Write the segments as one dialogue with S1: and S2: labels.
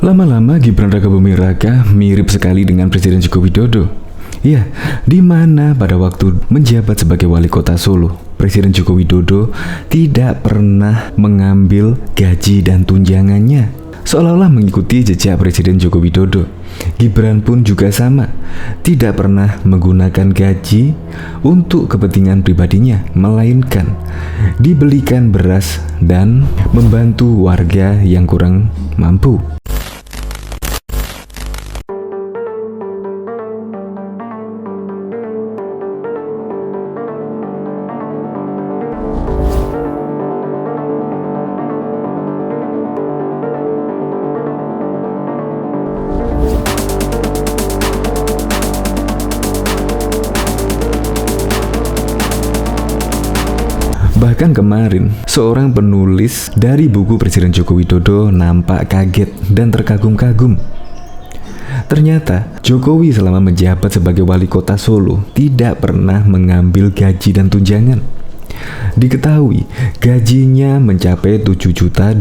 S1: Lama-lama Gibran Rakabuming Raka mirip sekali dengan Presiden Joko Widodo. Ya, di mana pada waktu menjabat sebagai wali kota Solo, Presiden Joko Widodo tidak pernah mengambil gaji dan tunjangannya, seolah-olah mengikuti jejak Presiden Joko Widodo. Gibran pun juga sama, tidak pernah menggunakan gaji untuk kepentingan pribadinya, melainkan dibelikan beras dan membantu warga yang kurang mampu. Bahkan kemarin, seorang penulis dari buku Presiden Joko Widodo nampak kaget dan terkagum-kagum. Ternyata, Jokowi selama menjabat sebagai wali kota Solo tidak pernah mengambil gaji dan tunjangan. Diketahui, gajinya mencapai 7.250.000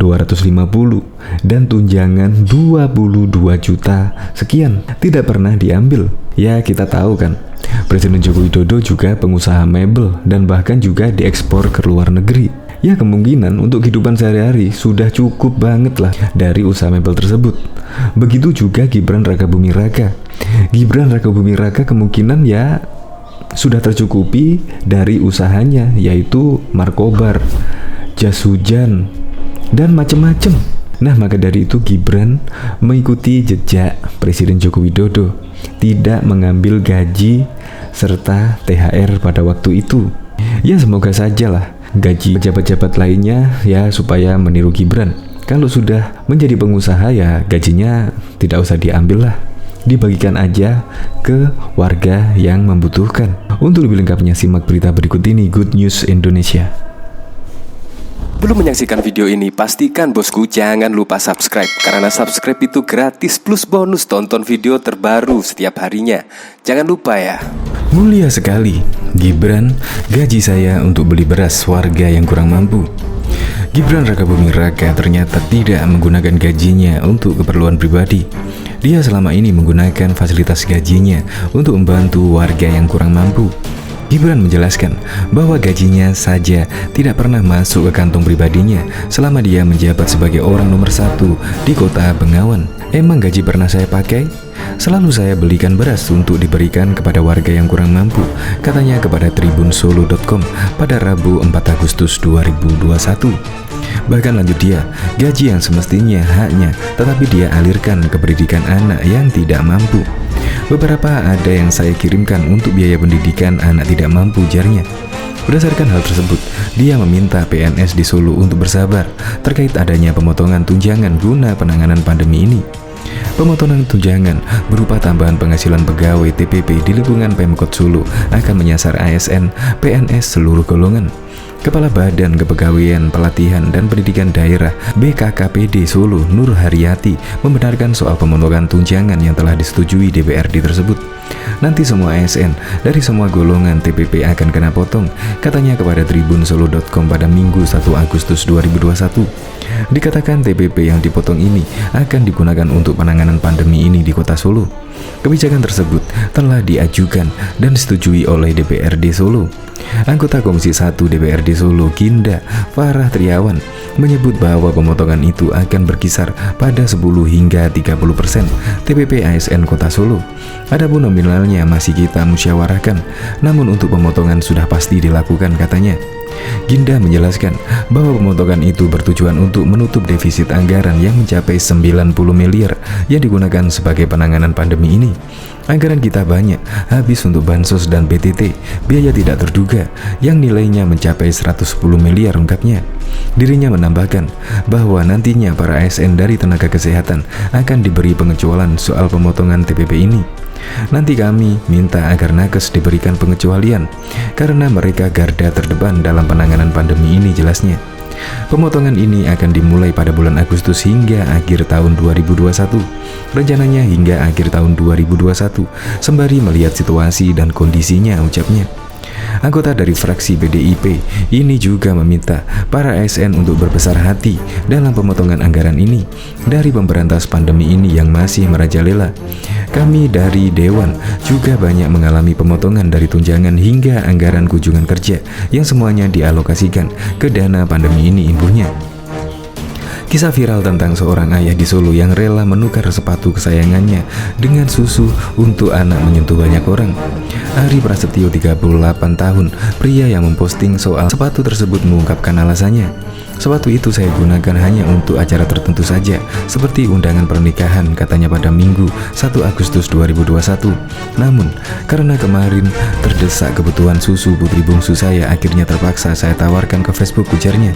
S1: dan tunjangan 22 juta sekian tidak pernah diambil. Ya, kita tahu kan, Presiden Joko Widodo juga pengusaha mebel dan bahkan juga diekspor ke luar negeri. Ya, kemungkinan untuk kehidupan sehari-hari sudah cukup banget lah dari usaha mebel tersebut. Begitu juga Gibran Rakabuming Raka. Gibran Rakabuming Raka kemungkinan ya sudah tercukupi dari usahanya, yaitu markobar, jas hujan, dan macam-macam. Nah, maka dari itu Gibran mengikuti jejak Presiden Joko Widodo, tidak mengambil gaji serta THR pada waktu itu. Ya, semoga sajalah gaji pejabat-pejabat lainnya ya supaya meniru Gibran. Kalau sudah menjadi pengusaha ya gajinya tidak usah diambil lah, dibagikan aja ke warga yang membutuhkan. Untuk lebih lengkapnya simak berita berikut ini, Good News Indonesia.
S2: Belum menyaksikan video ini, pastikan bosku jangan lupa subscribe, karena subscribe itu gratis plus bonus tonton video terbaru setiap harinya. Jangan lupa ya.
S1: Mulia sekali, Gibran, gaji saya untuk beli beras warga yang kurang mampu. Gibran Rakabuming Raka ternyata tidak menggunakan gajinya untuk keperluan pribadi. Dia selama ini menggunakan fasilitas gajinya untuk membantu warga yang kurang mampu. Gibran menjelaskan bahwa gajinya saja tidak pernah masuk ke kantong pribadinya selama dia menjabat sebagai orang nomor 1 di kota Bengawan. Emang gaji pernah saya pakai? Selalu saya belikan beras untuk diberikan kepada warga yang kurang mampu, katanya kepada tribunsolo.com pada Rabu 4 Agustus 2021. Bahkan lanjut dia, gaji yang semestinya haknya tetapi dia alirkan ke pendidikan anak yang tidak mampu. Beberapa ada yang saya kirimkan untuk biaya pendidikan anak tidak mampu, ujarnya. Berdasarkan hal tersebut, dia meminta PNS di Solo untuk bersabar terkait adanya pemotongan tunjangan guna penanganan pandemi ini. Pemotongan tunjangan berupa tambahan penghasilan pegawai TPP di lingkungan Pemkot Solo akan menyasar ASN, PNS seluruh golongan. Kepala Badan Kepegawaian Pelatihan dan Pendidikan Daerah BKKPD Solo, Nur Haryati, membenarkan soal pemotongan tunjangan yang telah disetujui DPRD tersebut. Nanti semua ASN dari semua golongan TPP akan kena potong, katanya kepada tribunsolo.com pada Minggu 1 Agustus 2021. Dikatakan TPP yang dipotong ini akan digunakan untuk penanganan pandemi ini di kota Solo. Kebijakan tersebut telah diajukan dan disetujui oleh DPRD Solo. Anggota Komisi 1 DPRD Solo, Ginda Farah Triawan, menyebut bahwa pemotongan itu akan berkisar pada 10 hingga 30% TPP ASN Kota Solo. Adapun nominalnya masih kita musyawarahkan, namun untuk pemotongan sudah pasti dilakukan, katanya. Ginda menjelaskan bahwa pemotongan itu bertujuan untuk menutup defisit anggaran yang mencapai 90 miliar yang digunakan sebagai penanganan pandemi ini. Anggaran kita banyak habis untuk bansos dan BTT, biaya tidak terduga yang nilainya mencapai 110 miliar, ungkapnya. Dirinya menambahkan bahwa nantinya para ASN dari tenaga kesehatan akan diberi pengecualian soal pemotongan TPP ini. Nanti kami minta agar nakes diberikan pengecualian karena mereka garda terdepan dalam penanganan pandemi ini, jelasnya. Pemotongan ini akan dimulai pada bulan Agustus hingga akhir tahun 2021. Rencananya hingga akhir tahun 2021, sembari melihat situasi dan kondisinya, ucapnya. Anggota dari fraksi PDIP ini juga meminta para ASN untuk berbesar hati dalam pemotongan anggaran ini dari pemberantas pandemi ini yang masih merajalela. Kami dari Dewan juga banyak mengalami pemotongan dari tunjangan hingga anggaran kunjungan kerja yang semuanya dialokasikan ke dana pandemi ini, imbuhnya. Kisah viral tentang seorang ayah di Solo yang rela menukar sepatu kesayangannya dengan susu untuk anak menyentuh banyak orang. Ari Prasetyo, 38 tahun, pria yang memposting soal sepatu tersebut, mengungkapkan alasannya. Sepatu itu saya gunakan hanya untuk acara tertentu saja, seperti undangan pernikahan, katanya pada Minggu 1 Agustus 2021. Namun, karena kemarin terdesak kebutuhan susu putri bungsu saya, akhirnya terpaksa saya tawarkan ke Facebook, ujarnya.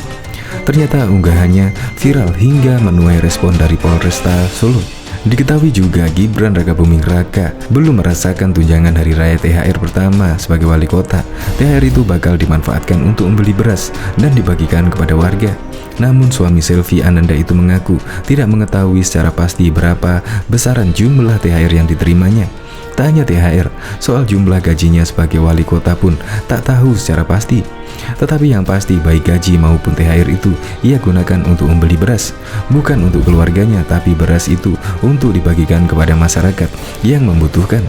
S1: Ternyata unggahannya viral hingga menuai respon dari Polresta Solo. Diketahui juga Gibran Rakabuming Raka belum merasakan tunjangan hari raya THR pertama sebagai wali kota. THR itu bakal dimanfaatkan untuk membeli beras dan dibagikan kepada warga. Namun suami Selvi Ananda itu mengaku tidak mengetahui secara pasti berapa besaran jumlah THR yang diterimanya. Tak hanya THR, soal jumlah gajinya sebagai wali kota pun tak tahu secara pasti. Tetapi yang pasti baik gaji maupun THR itu ia gunakan untuk membeli beras, bukan untuk keluarganya, tapi beras itu untuk dibagikan kepada masyarakat yang membutuhkan.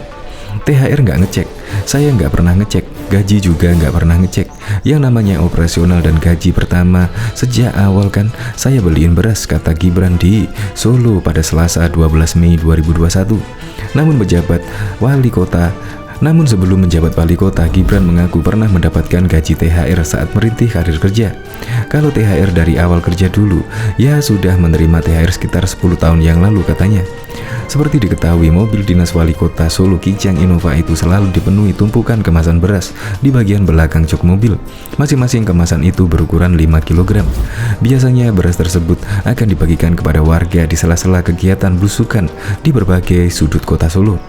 S1: THR nggak ngecek, saya nggak pernah ngecek, gaji juga nggak pernah ngecek. Yang namanya operasional dan gaji pertama sejak awal kan saya beliin beras, kata Gibran di Solo pada Selasa 12 Mei 2021. Namun sebelum menjabat wali kota, Gibran mengaku pernah mendapatkan gaji THR saat merintis karir kerja. Kalau THR dari awal kerja dulu, ya sudah menerima THR sekitar 10 tahun yang lalu, katanya. Seperti diketahui, mobil dinas wali kota Solo Kijang Innova itu selalu dipenuhi tumpukan kemasan beras di bagian belakang jok mobil. Masing-masing kemasan itu berukuran 5 kg. Biasanya beras tersebut akan dibagikan kepada warga di sela-sela kegiatan belusukan di berbagai sudut kota Solo.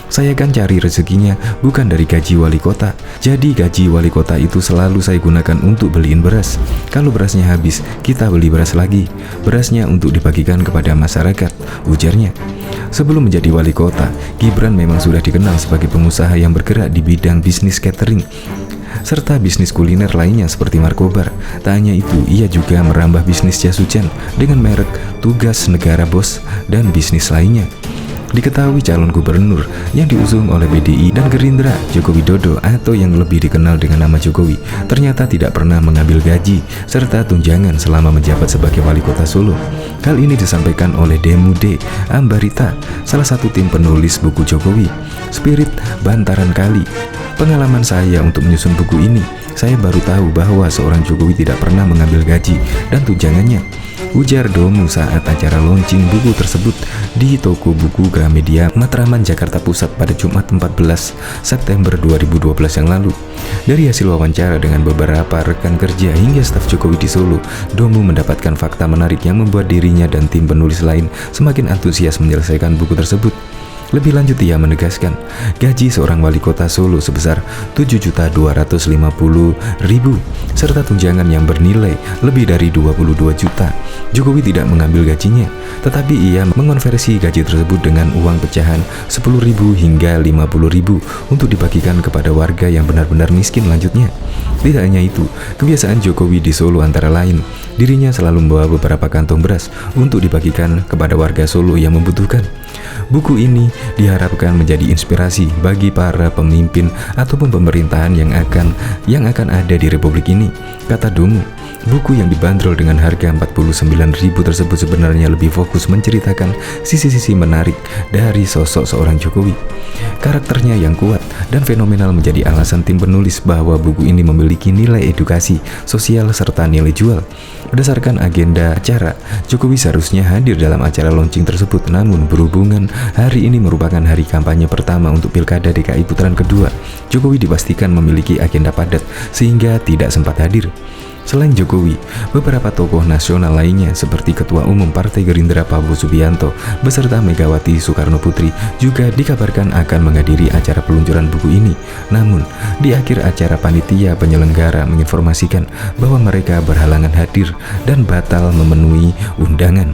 S1: Saya kan cari rezekinya bukan dari gaji wali kota. Jadi gaji wali kota itu selalu saya gunakan untuk beliin beras. Kalau berasnya habis, kita beli beras lagi. Berasnya untuk dibagikan kepada masyarakat, ujarnya. Sebelum menjadi wali kota, Gibran memang sudah dikenal sebagai pengusaha yang bergerak di bidang bisnis catering serta bisnis kuliner lainnya seperti markobar. Tak hanya itu, ia juga merambah bisnis jas hujan dengan merek Tugas Negara Bos dan bisnis lainnya. Diketahui calon gubernur yang diusung oleh PDI dan Gerindra, Joko Widodo atau yang lebih dikenal dengan nama Jokowi, ternyata tidak pernah mengambil gaji serta tunjangan selama menjabat sebagai wali kota Solo. Hal ini disampaikan oleh Demude Ambarita, salah satu tim penulis buku Jokowi, Spirit Bantaran Kali. Pengalaman saya untuk menyusun buku ini, saya baru tahu bahwa seorang Jokowi tidak pernah mengambil gaji dan tunjangannya, ujar Domu saat acara launching buku tersebut di toko buku Gramedia Matraman, Jakarta Pusat pada Jumat 14 September 2012 yang lalu. Dari hasil wawancara dengan beberapa rekan kerja hingga staf Jokowi di Solo, Domu mendapatkan fakta menarik yang membuat dirinya dan tim penulis lain semakin antusias menyelesaikan buku tersebut. Lebih lanjut, ia menegaskan gaji seorang wali kota Solo sebesar 7.250.000 serta tunjangan yang bernilai lebih dari 22 juta. Jokowi tidak mengambil gajinya, tetapi ia mengonversi gaji tersebut dengan uang pecahan 10.000 hingga 50.000 untuk dibagikan kepada warga yang benar-benar miskin, lanjutnya. Tidak hanya itu, kebiasaan Jokowi di Solo antara lain, dirinya selalu membawa beberapa kantong beras untuk dibagikan kepada warga Solo yang membutuhkan. Buku ini diharapkan menjadi inspirasi bagi para pemimpin ataupun pemerintahan yang akan ada di Republik ini, kata Domu. Buku yang dibanderol dengan harga 49.000 tersebut sebenarnya lebih fokus menceritakan sisi-sisi menarik dari sosok seorang Jokowi. Karakternya yang kuat dan fenomenal menjadi alasan tim penulis bahwa buku ini memiliki nilai edukasi, sosial, serta nilai jual. Berdasarkan agenda acara, Jokowi seharusnya hadir dalam acara launching tersebut, namun berhubungan hari ini merupakan hari kampanye pertama untuk Pilkada DKI putaran kedua, Jokowi dipastikan memiliki agenda padat sehingga tidak sempat hadir. Selain Jokowi, beberapa tokoh nasional lainnya seperti Ketua Umum Partai Gerindra Prabowo Subianto beserta Megawati Soekarno Putri juga dikabarkan akan menghadiri acara peluncuran buku ini. Namun, di akhir acara panitia penyelenggara menginformasikan bahwa mereka berhalangan hadir dan batal memenuhi undangan.